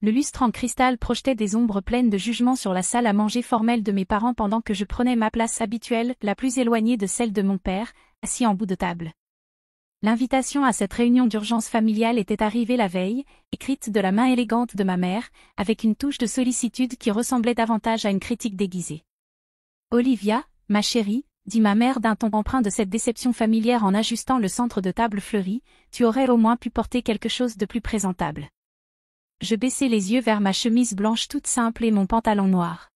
Le lustre en cristal projetait des ombres pleines de jugement sur la salle à manger formelle de mes parents pendant que je prenais ma place habituelle, la plus éloignée de celle de mon père, assis en bout de table. L'invitation à cette réunion d'urgence familiale était arrivée la veille, écrite de la main élégante de ma mère, avec une touche de sollicitude qui ressemblait davantage à une critique déguisée. « Olivia, ma chérie, » dit ma mère d'un ton empreint de cette déception familière en ajustant le centre de table fleuri, « tu aurais au moins pu porter quelque chose de plus présentable. » Je baissai les yeux vers ma chemise blanche toute simple et mon pantalon noir.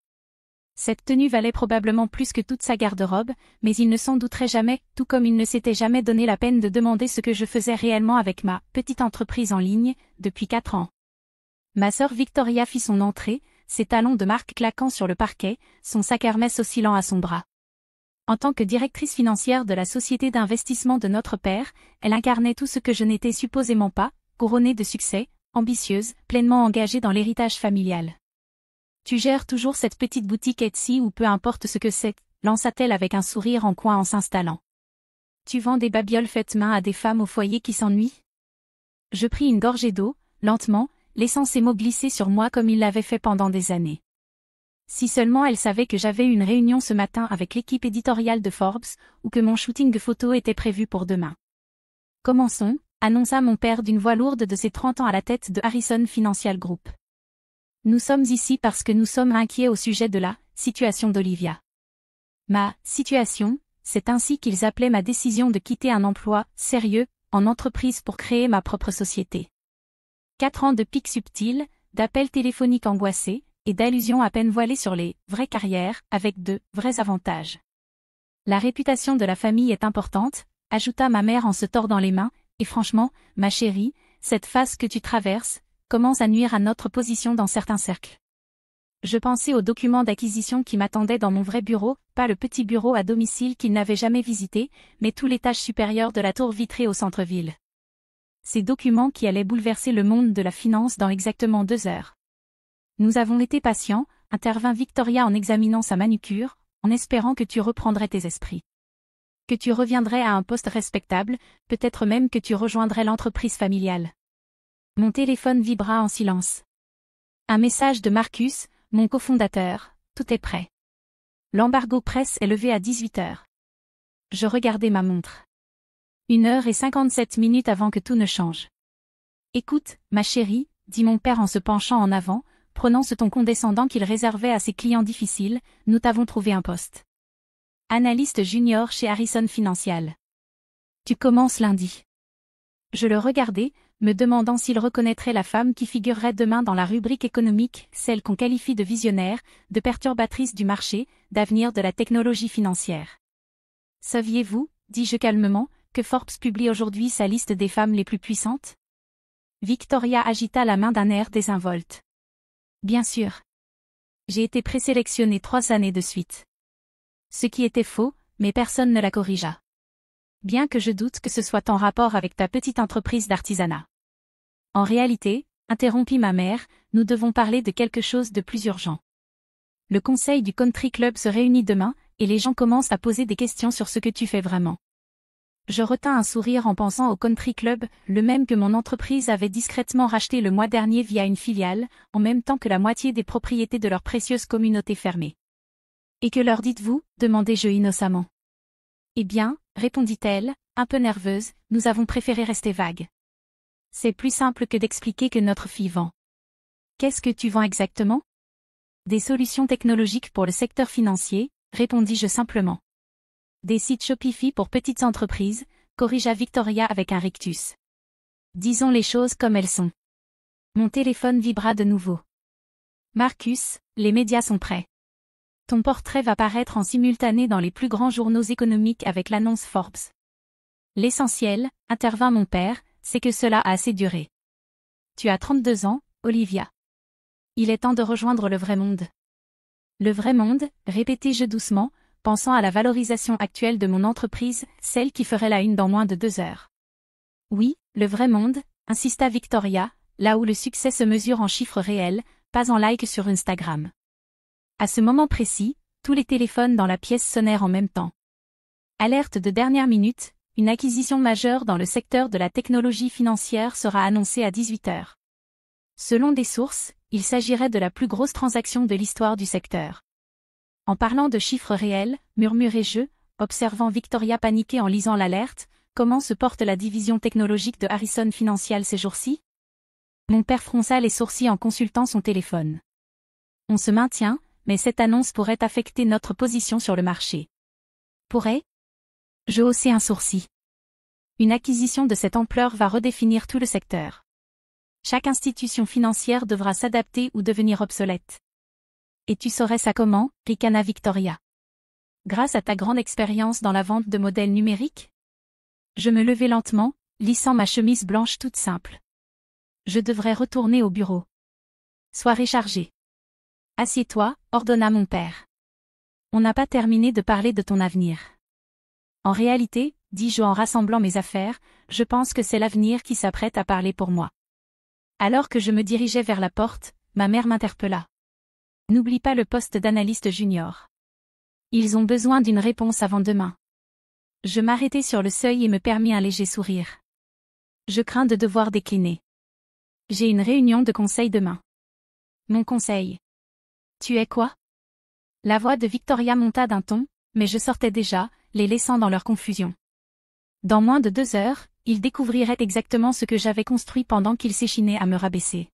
Cette tenue valait probablement plus que toute sa garde-robe, mais il ne s'en douterait jamais, tout comme il ne s'était jamais donné la peine de demander ce que je faisais réellement avec ma petite entreprise en ligne, depuis 4 ans. Ma sœur Victoria fit son entrée, ses talons de marque claquant sur le parquet, son sac Hermès oscillant à son bras. En tant que directrice financière de la société d'investissement de notre père, elle incarnait tout ce que je n'étais supposément pas, couronnée de succès, ambitieuse, pleinement engagée dans l'héritage familial. « Tu gères toujours cette petite boutique Etsy ou peu importe ce que c'est, » lança-t-elle avec un sourire en coin en s'installant. « Tu vends des babioles faites main à des femmes au foyer qui s'ennuient ?» Je pris une gorgée d'eau, lentement, laissant ces mots glisser sur moi comme il l'avait fait pendant des années. Si seulement elle savait que j'avais une réunion ce matin avec l'équipe éditoriale de Forbes, ou que mon shooting photo était prévu pour demain. « Commençons, » annonça mon père d'une voix lourde de ses 30 ans à la tête de Harrison Financial Group. Nous sommes ici parce que nous sommes inquiets au sujet de la situation d'Olivia. Ma situation, c'est ainsi qu'ils appelaient ma décision de quitter un emploi sérieux en entreprise pour créer ma propre société. 4 ans de pics subtils, d'appels téléphoniques angoissés et d'allusions à peine voilées sur les vraies carrières avec de vrais avantages. La réputation de la famille est importante, ajouta ma mère en se tordant les mains, et franchement, ma chérie, cette phase que tu traverses commence à nuire à notre position dans certains cercles. Je pensais aux documents d'acquisition qui m'attendaient dans mon vrai bureau, pas le petit bureau à domicile qu'il n'avait jamais visité, mais tout l'étage supérieur de la tour vitrée au centre-ville. Ces documents qui allaient bouleverser le monde de la finance dans exactement 2 heures. Nous avons été patients, intervint Victoria en examinant sa manucure, en espérant que tu reprendrais tes esprits. Que tu reviendrais à un poste respectable, peut-être même que tu rejoindrais l'entreprise familiale. Mon téléphone vibra en silence. Un message de Marcus, mon cofondateur, tout est prêt. L'embargo presse est levé à 18 heures. Je regardai ma montre. 1h57 avant que tout ne change. Écoute, ma chérie, dit mon père en se penchant en avant, prenant ce ton condescendant qu'il réservait à ses clients difficiles, nous t'avons trouvé un poste. Analyste junior chez Harrison Financial. Tu commences lundi. Je le regardai, me demandant s'il reconnaîtrait la femme qui figurerait demain dans la rubrique économique, celle qu'on qualifie de visionnaire, de perturbatrice du marché, d'avenir de la technologie financière. Saviez-vous, dis-je calmement, que Forbes publie aujourd'hui sa liste des femmes les plus puissantes? Victoria agita la main d'un air désinvolte. Bien sûr. J'ai été présélectionnée 3 années de suite. Ce qui était faux, mais personne ne la corrigea. Bien que je doute que ce soit en rapport avec ta petite entreprise d'artisanat. En réalité, interrompit ma mère, nous devons parler de quelque chose de plus urgent. Le conseil du country club se réunit demain, et les gens commencent à poser des questions sur ce que tu fais vraiment. Je retins un sourire en pensant au country club, le même que mon entreprise avait discrètement racheté le mois dernier via une filiale, en même temps que la moitié des propriétés de leur précieuse communauté fermée. Et que leur dites-vous? Demandai-je innocemment. Eh bien, répondit-elle, un peu nerveuse, nous avons préféré rester vague. C'est plus simple que d'expliquer que notre fille vend. Qu'est-ce que tu vends exactement? Des solutions technologiques pour le secteur financier, répondis-je simplement. Des sites Shopify pour petites entreprises, corrigea Victoria avec un rictus. Disons les choses comme elles sont. Mon téléphone vibra de nouveau. Marcus, les médias sont prêts. Ton portrait va paraître en simultané dans les plus grands journaux économiques avec l'annonce Forbes. L'essentiel, intervint mon père, c'est que cela a assez duré. Tu as 32 ans, Olivia. Il est temps de rejoindre le vrai monde. Le vrai monde, répétai-je doucement, pensant à la valorisation actuelle de mon entreprise, celle qui ferait la une dans moins de 2 heures. Oui, le vrai monde, insista Victoria, là où le succès se mesure en chiffres réels, pas en likes sur Instagram. À ce moment précis, tous les téléphones dans la pièce sonnèrent en même temps. Alerte de dernière minute, une acquisition majeure dans le secteur de la technologie financière sera annoncée à 18 heures. Selon des sources, il s'agirait de la plus grosse transaction de l'histoire du secteur. En parlant de chiffres réels, murmurai-je, observant Victoria paniquer en lisant l'alerte, comment se porte la division technologique de Harrison Financial ces jours-ci? Mon père fronça les sourcils en consultant son téléphone. On se maintient, mais cette annonce pourrait affecter notre position sur le marché. Pourrait? Je haussai un sourcil. Une acquisition de cette ampleur va redéfinir tout le secteur. Chaque institution financière devra s'adapter ou devenir obsolète. Et tu saurais ça comment, ricana Victoria? Grâce à ta grande expérience dans la vente de modèles numériques? Je me levai lentement, lissant ma chemise blanche toute simple. Je devrais retourner au bureau. Soirée chargée. Assieds-toi, ordonna mon père. On n'a pas terminé de parler de ton avenir. En réalité, dis-je en rassemblant mes affaires, je pense que c'est l'avenir qui s'apprête à parler pour moi. Alors que je me dirigeais vers la porte, ma mère m'interpella. N'oublie pas le poste d'analyste junior. Ils ont besoin d'une réponse avant demain. Je m'arrêtai sur le seuil et me permis un léger sourire. Je crains de devoir décliner. J'ai une réunion de conseil demain. Mon conseil. Tu es quoi? La voix de Victoria monta d'un ton, mais je sortais déjà, les laissant dans leur confusion. Dans moins de 2 heures, ils découvriraient exactement ce que j'avais construit pendant qu'ils s'échinaient à me rabaisser.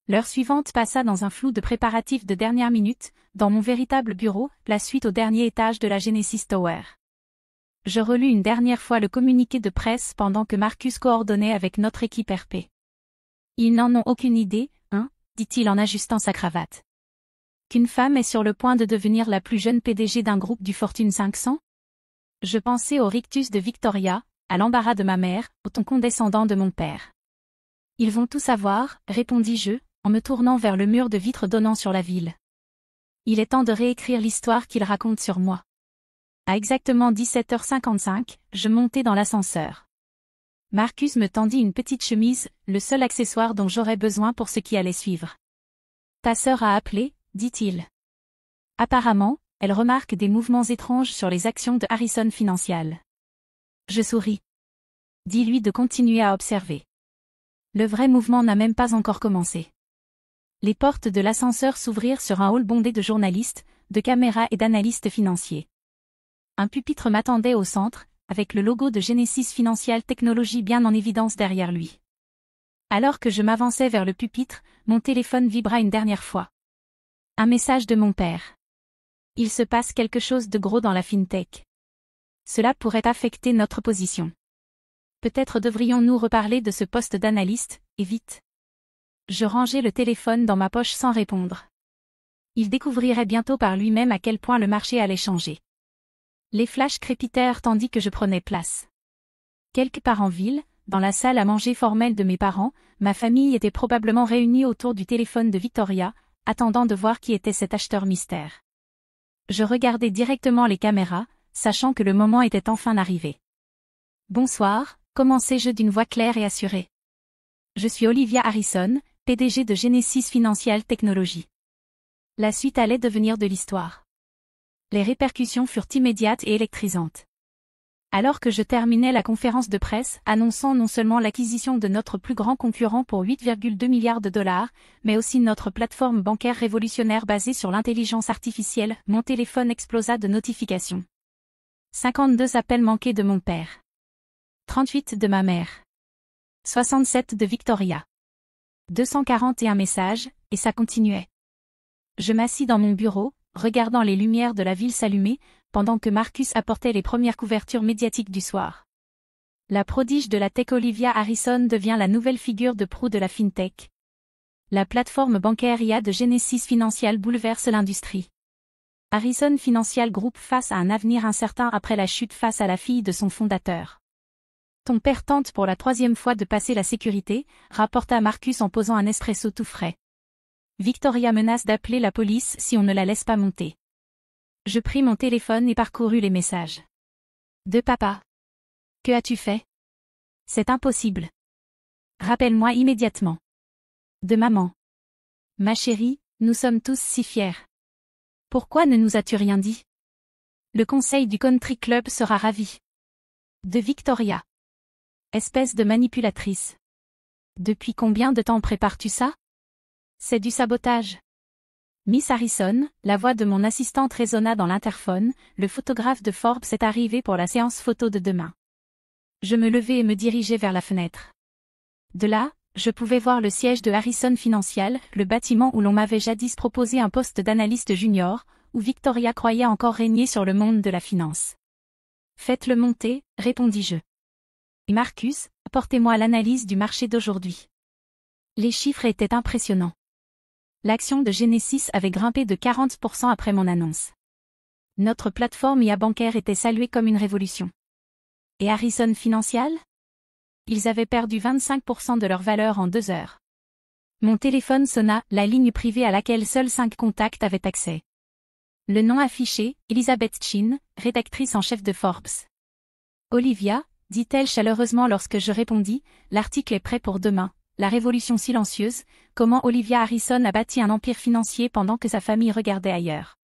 L'heure suivante passa dans un flou de préparatifs de dernière minute, dans mon véritable bureau, la suite au dernier étage de la Genesis Tower. Je relus une dernière fois le communiqué de presse pendant que Marcus coordonnait avec notre équipe RP. Ils n'en ont aucune idée, hein, dit-il en ajustant sa cravate. Qu'une femme est sur le point de devenir la plus jeune PDG d'un groupe du Fortune 500? Je pensais au rictus de Victoria, à l'embarras de ma mère, au ton condescendant de mon père. Ils vont tout savoir, répondis-je, en me tournant vers le mur de vitre donnant sur la ville. Il est temps de réécrire l'histoire qu'ils racontent sur moi. À exactement 17h55, je montai dans l'ascenseur. Marcus me tendit une petite chemise, le seul accessoire dont j'aurais besoin pour ce qui allait suivre. Ta sœur a appelé, dit-il. Apparemment, elle remarque des mouvements étranges sur les actions de Harrison Financial. Je souris. Dis-lui de continuer à observer. Le vrai mouvement n'a même pas encore commencé. Les portes de l'ascenseur s'ouvrirent sur un hall bondé de journalistes, de caméras et d'analystes financiers. Un pupitre m'attendait au centre, avec le logo de Genesis Financial Technologies bien en évidence derrière lui. Alors que je m'avançais vers le pupitre, mon téléphone vibra une dernière fois. Un message de mon père. Il se passe quelque chose de gros dans la FinTech. Cela pourrait affecter notre position. Peut-être devrions-nous reparler de ce poste d'analyste, et vite. Je rangeai le téléphone dans ma poche sans répondre. Il découvrirait bientôt par lui-même à quel point le marché allait changer. Les flashs crépitèrent tandis que je prenais place. Quelque part en ville, dans la salle à manger formelle de mes parents, ma famille était probablement réunie autour du téléphone de Victoria, attendant de voir qui était cet acheteur mystère. Je regardais directement les caméras, sachant que le moment était enfin arrivé. Bonsoir, commençai-je d'une voix claire et assurée. Je suis Olivia Harrison, PDG de Genesis Financial Technologies. La suite allait devenir de l'histoire. Les répercussions furent immédiates et électrisantes. Alors que je terminais la conférence de presse annonçant non seulement l'acquisition de notre plus grand concurrent pour 8,2 milliards de dollars, mais aussi notre plateforme bancaire révolutionnaire basée sur l'intelligence artificielle, mon téléphone explosa de notifications. 52 appels manqués de mon père. 38 de ma mère. 67 de Victoria. 241 messages, et ça continuait. Je m'assis dans mon bureau, regardant les lumières de la ville s'allumer, pendant que Marcus apportait les premières couvertures médiatiques du soir. La prodige de la tech Olivia Harrison devient la nouvelle figure de proue de la FinTech. La plateforme bancaire IA de Genesis Financial bouleverse l'industrie. Harrison Financial Group face à un avenir incertain après la chute face à la fille de son fondateur. Ton père tente pour la 3e fois de passer la sécurité, rapporta Marcus en posant un espresso tout frais. Victoria menace d'appeler la police si on ne la laisse pas monter. Je pris mon téléphone et parcourus les messages. De papa. Que as-tu fait? C'est impossible. Rappelle-moi immédiatement. De maman. Ma chérie, nous sommes tous si fiers. Pourquoi ne nous as-tu rien dit? Le conseil du country club sera ravi. De Victoria. Espèce de manipulatrice. Depuis combien de temps prépares-tu ça? C'est du sabotage. Miss Harrison, la voix de mon assistante résonna dans l'interphone, le photographe de Forbes est arrivé pour la séance photo de demain. Je me levai et me dirigeai vers la fenêtre. De là, je pouvais voir le siège de Harrison Financial, le bâtiment où l'on m'avait jadis proposé un poste d'analyste junior, où Victoria croyait encore régner sur le monde de la finance. Faites-le monter, répondis-je. Et Marcus, apportez-moi l'analyse du marché d'aujourd'hui. Les chiffres étaient impressionnants. L'action de Genesis avait grimpé de 40% après mon annonce. Notre plateforme IA bancaire était saluée comme une révolution. Et Harrison Financial? Ils avaient perdu 25% de leur valeur en 2 heures. Mon téléphone sonna, la ligne privée à laquelle seuls 5 contacts avaient accès. Le nom affiché, Elizabeth Chin, rédactrice en chef de Forbes. Olivia, dit-elle chaleureusement lorsque je répondis, l'article est prêt pour demain. La révolution silencieuse, comment Olivia Harrison a bâti un empire financier pendant que sa famille regardait ailleurs.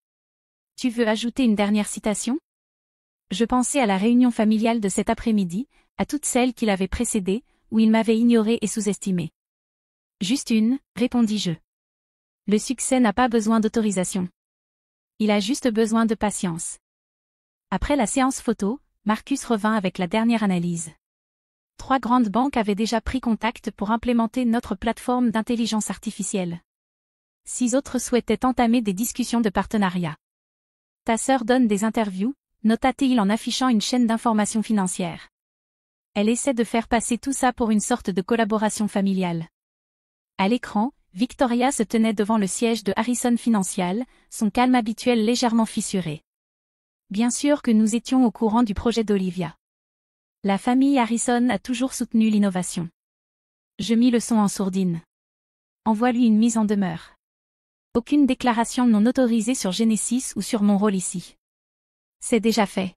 Tu veux ajouter une dernière citation? Je pensais à la réunion familiale de cet après-midi, à toutes celles qui l'avaient précédée, où il m'avait ignoré et sous-estimé. Juste une, répondis-je. Le succès n'a pas besoin d'autorisation. Il a juste besoin de patience. Après la séance photo, Marcus revint avec la dernière analyse. 3 grandes banques avaient déjà pris contact pour implémenter notre plateforme d'intelligence artificielle. 6 autres souhaitaient entamer des discussions de partenariat. Ta sœur donne des interviews, nota-t-il en affichant une chaîne d'information financière. Elle essaie de faire passer tout ça pour une sorte de collaboration familiale. À l'écran, Victoria se tenait devant le siège de Harrison Financial, son calme habituel légèrement fissuré. Bien sûr que nous étions au courant du projet d'Olivia. La famille Harrison a toujours soutenu l'innovation. Je mis le son en sourdine. Envoie-lui une mise en demeure. Aucune déclaration non autorisée sur Genesis ou sur mon rôle ici. C'est déjà fait.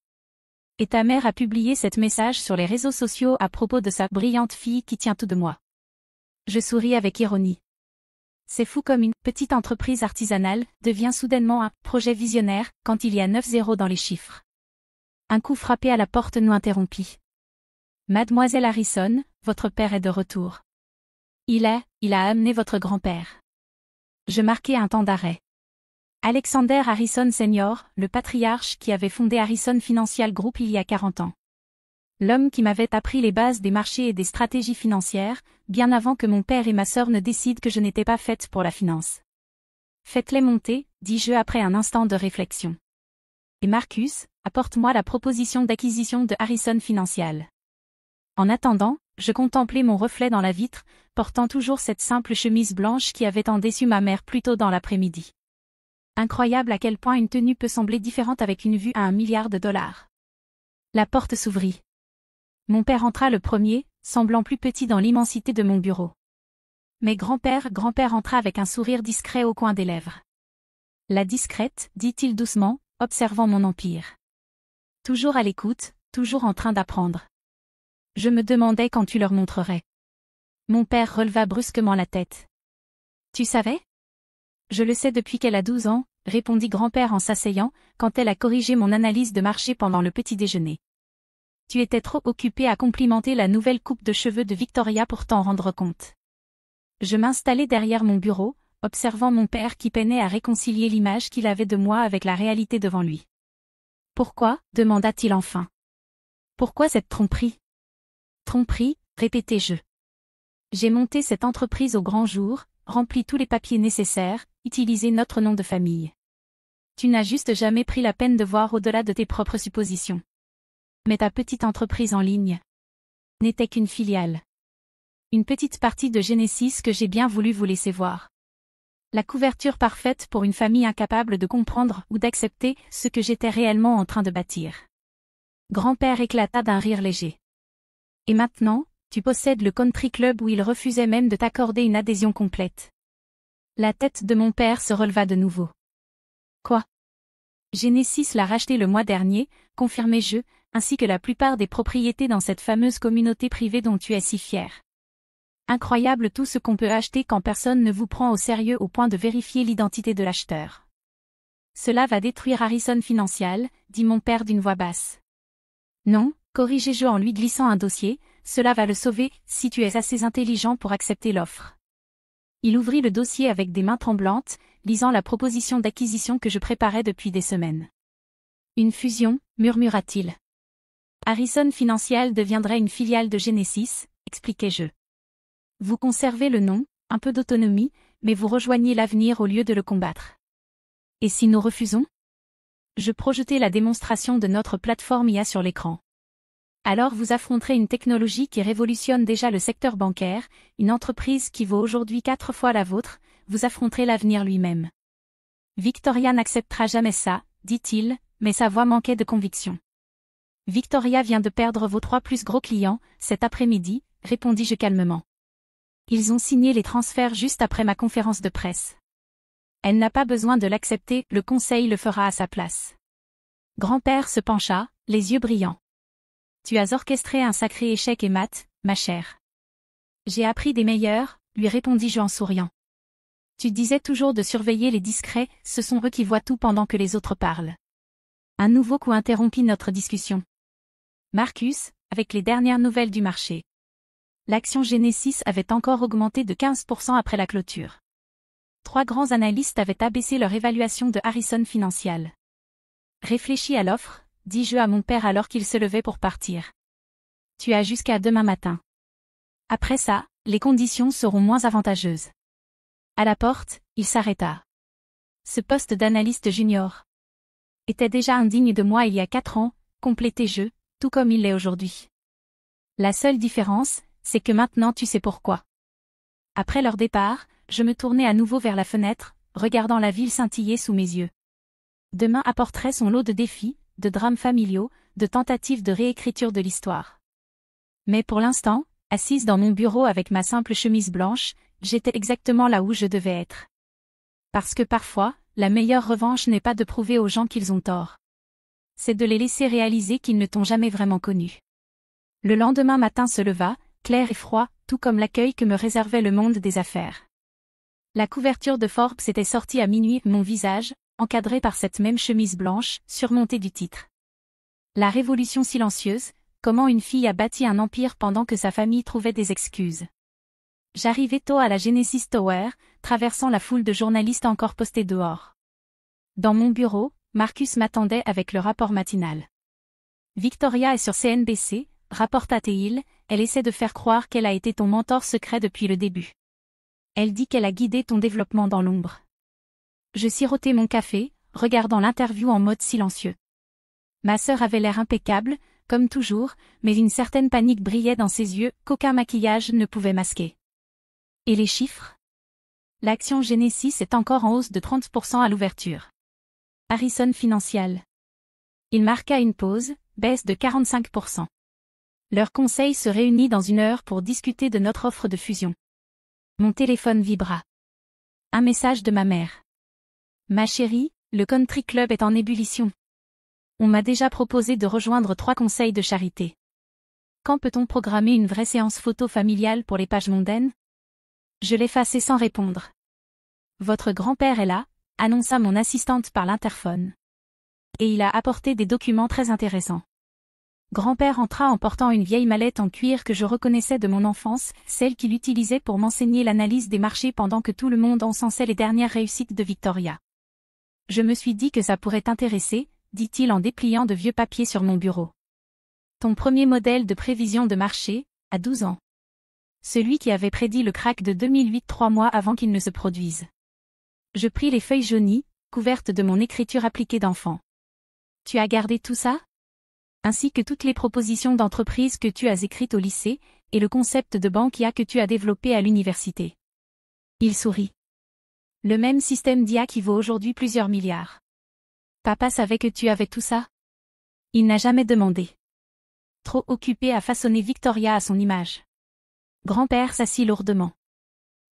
Et ta mère a publié cet message sur les réseaux sociaux à propos de sa brillante fille qui tient tout de moi. Je souris avec ironie. C'est fou comme une petite entreprise artisanale devient soudainement un projet visionnaire quand il y a 9 zéros dans les chiffres. Un coup frappé à la porte nous interrompit. Mademoiselle Harrison, votre père est de retour. Il a amené votre grand-père. Je marquai un temps d'arrêt. Alexander Harrison Senior, le patriarche qui avait fondé Harrison Financial Group il y a 40 ans. L'homme qui m'avait appris les bases des marchés et des stratégies financières, bien avant que mon père et ma sœur ne décident que je n'étais pas faite pour la finance. Faites-les monter, dis-je après un instant de réflexion. Et Marcus, apporte-moi la proposition d'acquisition de Harrison Financial. En attendant, je contemplais mon reflet dans la vitre, portant toujours cette simple chemise blanche qui avait tant déçu ma mère plus tôt dans l'après-midi. Incroyable à quel point une tenue peut sembler différente avec une vue à $1 milliard. La porte s'ouvrit. Mon père entra le premier, semblant plus petit dans l'immensité de mon bureau. Mais grand-père entra avec un sourire discret au coin des lèvres. La discrète, dit-il doucement, observant mon empire. Toujours à l'écoute, toujours en train d'apprendre. Je me demandais quand tu leur montrerais. Mon père releva brusquement la tête. Tu savais? Je le sais depuis qu'elle a 12 ans, répondit grand-père en s'asseyant, quand elle a corrigé mon analyse de marché pendant le petit déjeuner. Tu étais trop occupé à complimenter la nouvelle coupe de cheveux de Victoria pour t'en rendre compte. Je m'installai derrière mon bureau, observant mon père qui peinait à réconcilier l'image qu'il avait de moi avec la réalité devant lui. Pourquoi? Demanda-t-il enfin. Pourquoi cette tromperie? Tromperie, répétai-je. J'ai monté cette entreprise au grand jour, rempli tous les papiers nécessaires, utilisé notre nom de famille. Tu n'as juste jamais pris la peine de voir au-delà de tes propres suppositions. Mais ta petite entreprise en ligne n'était qu'une filiale. Une petite partie de Genesis que j'ai bien voulu vous laisser voir. La couverture parfaite pour une famille incapable de comprendre ou d'accepter ce que j'étais réellement en train de bâtir. Grand-père éclata d'un rire léger. Et maintenant, tu possèdes le country club où il refusait même de t'accorder une adhésion complète. La tête de mon père se releva de nouveau. Quoi? Genesis l'a racheté le mois dernier, confirmai-je, ainsi que la plupart des propriétés dans cette fameuse communauté privée dont tu es si fier. Incroyable tout ce qu'on peut acheter quand personne ne vous prend au sérieux au point de vérifier l'identité de l'acheteur. Cela va détruire Harrison Financial, dit mon père d'une voix basse. Non, corrigeai-je en lui glissant un dossier, cela va le sauver, si tu es assez intelligent pour accepter l'offre. Il ouvrit le dossier avec des mains tremblantes, lisant la proposition d'acquisition que je préparais depuis des semaines. Une fusion, murmura-t-il. Harrison Financial deviendrait une filiale de Genesis, expliquai-je. Vous conservez le nom, un peu d'autonomie, mais vous rejoignez l'avenir au lieu de le combattre. Et si nous refusons? Je projetai la démonstration de notre plateforme IA sur l'écran. Alors vous affronterez une technologie qui révolutionne déjà le secteur bancaire, une entreprise qui vaut aujourd'hui 4 fois la vôtre, vous affronterez l'avenir lui-même. Victoria n'acceptera jamais ça, dit-il, mais sa voix manquait de conviction. Victoria vient de perdre vos 3 plus gros clients, cet après-midi, répondis-je calmement. Ils ont signé les transferts juste après ma conférence de presse. Elle n'a pas besoin de l'accepter, le conseil le fera à sa place. Grand-père se pencha, les yeux brillants. Tu as orchestré un sacré échec et mat, ma chère. J'ai appris des meilleurs, lui répondis-je en souriant. Tu disais toujours de surveiller les discrets, ce sont eux qui voient tout pendant que les autres parlent. Un nouveau coup interrompit notre discussion. Marcus, avec les dernières nouvelles du marché. L'action Genesis avait encore augmenté de 15% après la clôture. 3 grands analystes avaient abaissé leur évaluation de Harrison Financial. Réfléchis à l'offre, dis-je à mon père alors qu'il se levait pour partir. Tu as jusqu'à demain matin. Après ça, les conditions seront moins avantageuses. À la porte, il s'arrêta. Ce poste d'analyste junior était déjà indigne de moi il y a 4 ans, complétai-je, tout comme il l'est aujourd'hui. La seule différence, c'est que maintenant tu sais pourquoi. Après leur départ, je me tournai à nouveau vers la fenêtre, regardant la ville scintiller sous mes yeux. Demain apporterait son lot de défis, de drames familiaux, de tentatives de réécriture de l'histoire. Mais pour l'instant, assise dans mon bureau avec ma simple chemise blanche, j'étais exactement là où je devais être. Parce que parfois, la meilleure revanche n'est pas de prouver aux gens qu'ils ont tort. C'est de les laisser réaliser qu'ils ne t'ont jamais vraiment connu. Le lendemain matin se leva, clair et froid, tout comme l'accueil que me réservait le monde des affaires. La couverture de Forbes était sortie à minuit, mon visage, encadré par cette même chemise blanche, surmontée du titre. La révolution silencieuse, comment une fille a bâti un empire pendant que sa famille trouvait des excuses. J'arrivai tôt à la Genesis Tower, traversant la foule de journalistes encore postés dehors. Dans mon bureau, Marcus m'attendait avec le rapport matinal. Victoria est sur CNBC, rapporta-t-il, elle essaie de faire croire qu'elle a été ton mentor secret depuis le début. Elle dit qu'elle a guidé ton développement dans l'ombre. Je sirotais mon café, regardant l'interview en mode silencieux. Ma sœur avait l'air impeccable, comme toujours, mais une certaine panique brillait dans ses yeux qu'aucun maquillage ne pouvait masquer. Et les chiffres? L'action Genesis est encore en hausse de 30% à l'ouverture. Harrison Financial. Il marqua une pause, baisse de 45%. Leur conseil se réunit dans 1 heure pour discuter de notre offre de fusion. Mon téléphone vibra. Un message de ma mère. Ma chérie, le country club est en ébullition. On m'a déjà proposé de rejoindre 3 conseils de charité. Quand peut-on programmer une vraie séance photo familiale pour les pages mondaines? Je l'effaçai sans répondre. Votre grand-père est là, annonça mon assistante par l'interphone. Et il a apporté des documents très intéressants. Grand-père entra en portant une vieille mallette en cuir que je reconnaissais de mon enfance, celle qu'il utilisait pour m'enseigner l'analyse des marchés pendant que tout le monde encensait les dernières réussites de Victoria. Je me suis dit que ça pourrait t'intéresser, dit-il en dépliant de vieux papiers sur mon bureau. Ton premier modèle de prévision de marché, à 12 ans. Celui qui avait prédit le krach de 2008 3 mois avant qu'il ne se produise. Je pris les feuilles jaunies, couvertes de mon écriture appliquée d'enfant. Tu as gardé tout ça? Ainsi que toutes les propositions d'entreprise que tu as écrites au lycée, et le concept de banque IA que tu as développé à l'université. Il sourit. Le même système d'IA qui vaut aujourd'hui plusieurs milliards. Papa savait que tu avais tout ça? Il n'a jamais demandé. Trop occupé à façonner Victoria à son image. Grand-père s'assit lourdement.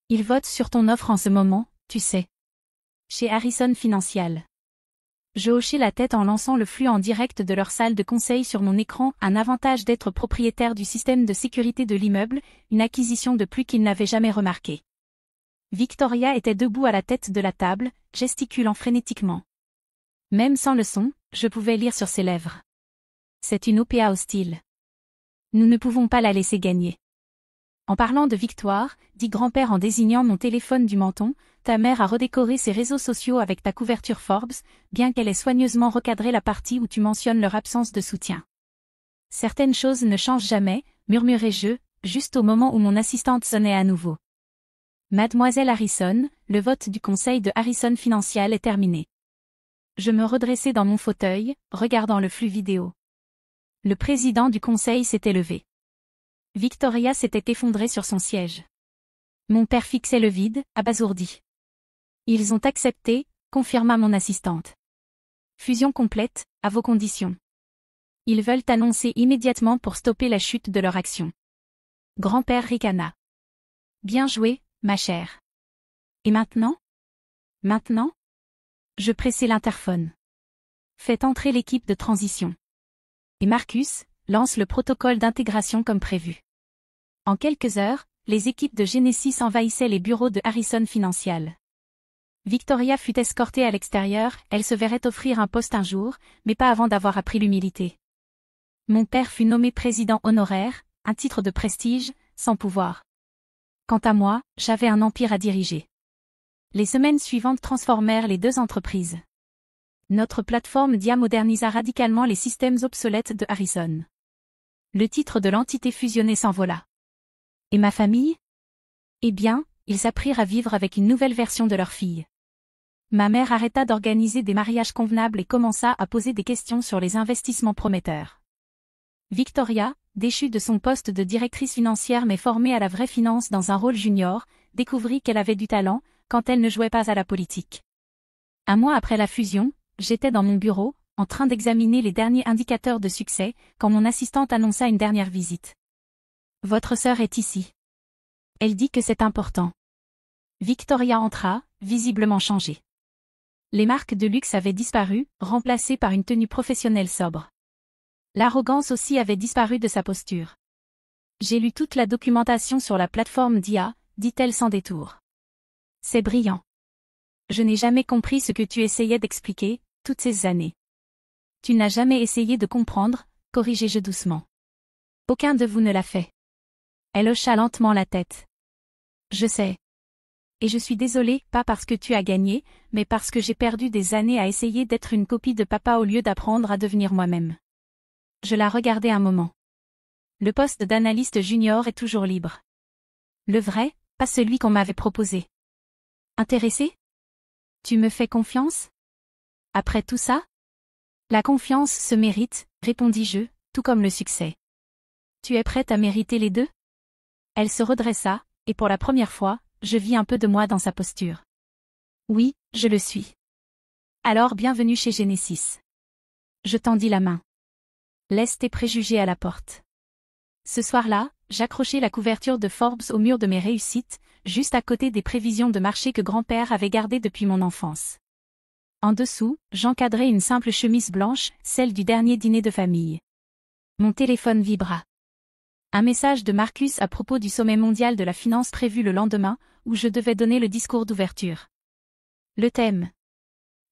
Il vote sur ton offre en ce moment, tu sais. Chez Harrison Financial. Je hochai la tête en lançant le flux en direct de leur salle de conseil sur mon écran, un avantage d'être propriétaire du système de sécurité de l'immeuble, une acquisition de plus qu'il n'avait jamais remarqué. Victoria était debout à la tête de la table, gesticulant frénétiquement. Même sans le son, je pouvais lire sur ses lèvres. C'est une OPA hostile. Nous ne pouvons pas la laisser gagner. En parlant de victoire, dit grand-père en désignant mon téléphone du menton, ta mère a redécoré ses réseaux sociaux avec ta couverture Forbes, bien qu'elle ait soigneusement recadré la partie où tu mentionnes leur absence de soutien. Certaines choses ne changent jamais, murmurai-je, juste au moment où mon assistante sonnait à nouveau. Mademoiselle Harrison, le vote du conseil de Harrison Financial est terminé. Je me redressai dans mon fauteuil, regardant le flux vidéo. Le président du conseil s'était levé. Victoria s'était effondrée sur son siège. Mon père fixait le vide, abasourdi. Ils ont accepté, confirma mon assistante. Fusion complète, à vos conditions. Ils veulent annoncer immédiatement pour stopper la chute de leur action. Grand-père ricana. Bien joué, ma chère. Et maintenant? Maintenant? Je pressai l'interphone. Faites entrer l'équipe de transition. Et Marcus lance le protocole d'intégration comme prévu. En quelques heures, les équipes de Genesis envahissaient les bureaux de Harrison Financial. Victoria fut escortée à l'extérieur, elle se verrait offrir un poste un jour, mais pas avant d'avoir appris l'humilité. Mon père fut nommé président honoraire, un titre de prestige, sans pouvoir. Quant à moi, j'avais un empire à diriger. Les semaines suivantes transformèrent les deux entreprises. Notre plateforme DIA modernisa radicalement les systèmes obsolètes de Harrison. Le titre de l'entité fusionnée s'envola. Et ma famille? Eh bien, ils apprirent à vivre avec une nouvelle version de leur fille. Ma mère arrêta d'organiser des mariages convenables et commença à poser des questions sur les investissements prometteurs. Victoria, déchue de son poste de directrice financière mais formée à la vraie finance dans un rôle junior, découvrit qu'elle avait du talent, quand elle ne jouait pas à la politique. Un mois après la fusion, j'étais dans mon bureau, en train d'examiner les derniers indicateurs de succès, quand mon assistante annonça une dernière visite. Votre sœur est ici. Elle dit que c'est important. Victoria entra, visiblement changée. Les marques de luxe avaient disparu, remplacées par une tenue professionnelle sobre. L'arrogance aussi avait disparu de sa posture. J'ai lu toute la documentation sur la plateforme DIA, dit-elle sans détour. C'est brillant. Je n'ai jamais compris ce que tu essayais d'expliquer, toutes ces années. Tu n'as jamais essayé de comprendre, corrigeai-je doucement. Aucun de vous ne l'a fait. Elle hocha lentement la tête. Je sais. Et je suis désolée, pas parce que tu as gagné, mais parce que j'ai perdu des années à essayer d'être une copie de papa au lieu d'apprendre à devenir moi-même. Je la regardai un moment. Le poste d'analyste junior est toujours libre. Le vrai, pas celui qu'on m'avait proposé. Intéressé? Tu me fais confiance? Après tout ça? La confiance se mérite, répondis-je, tout comme le succès. Tu es prête à mériter les deux? Elle se redressa, et pour la première fois, je vis un peu de moi dans sa posture. Oui, je le suis. Alors bienvenue chez Genesis. Je tendis la main. Laisse tes préjugés à la porte. Ce soir-là, j'accrochai la couverture de Forbes au mur de mes réussites, juste à côté des prévisions de marché que grand-père avait gardées depuis mon enfance. En dessous, j'encadrai une simple chemise blanche, celle du dernier dîner de famille. Mon téléphone vibra. Un message de Marcus à propos du sommet mondial de la finance prévu le lendemain, où je devais donner le discours d'ouverture. Le thème.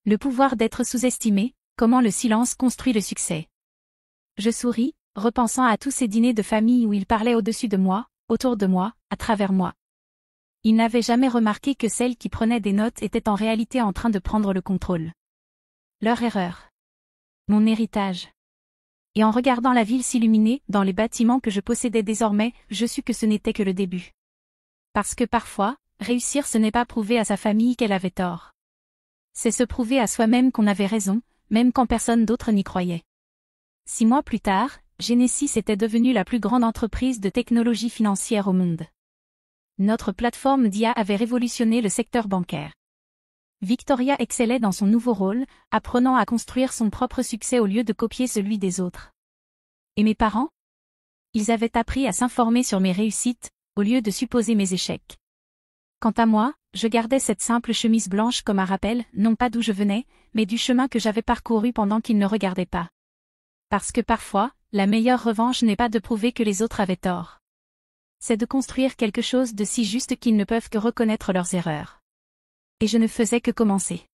Le pouvoir d'être sous-estimé, comment le silence construit le succès. Je souris, repensant à tous ces dîners de famille où il parlait au-dessus de moi, autour de moi, à travers moi. Il n'avait jamais remarqué que celle qui prenait des notes était en réalité en train de prendre le contrôle. Leur erreur. Mon héritage. Et en regardant la ville s'illuminer dans les bâtiments que je possédais désormais, je sus que ce n'était que le début. Parce que parfois, réussir ce n'est pas prouver à sa famille qu'elle avait tort. C'est se prouver à soi-même qu'on avait raison, même quand personne d'autre n'y croyait. 6 mois plus tard, Genesis était devenue la plus grande entreprise de technologie financière au monde. Notre plateforme DIA avait révolutionné le secteur bancaire. Victoria excellait dans son nouveau rôle, apprenant à construire son propre succès au lieu de copier celui des autres. Et mes parents? Ils avaient appris à s'informer sur mes réussites, au lieu de supposer mes échecs. Quant à moi, je gardais cette simple chemise blanche comme un rappel, non pas d'où je venais, mais du chemin que j'avais parcouru pendant qu'ils ne regardaient pas. Parce que parfois, la meilleure revanche n'est pas de prouver que les autres avaient tort. C'est de construire quelque chose de si juste qu'ils ne peuvent que reconnaître leurs erreurs. Et je ne faisais que commencer.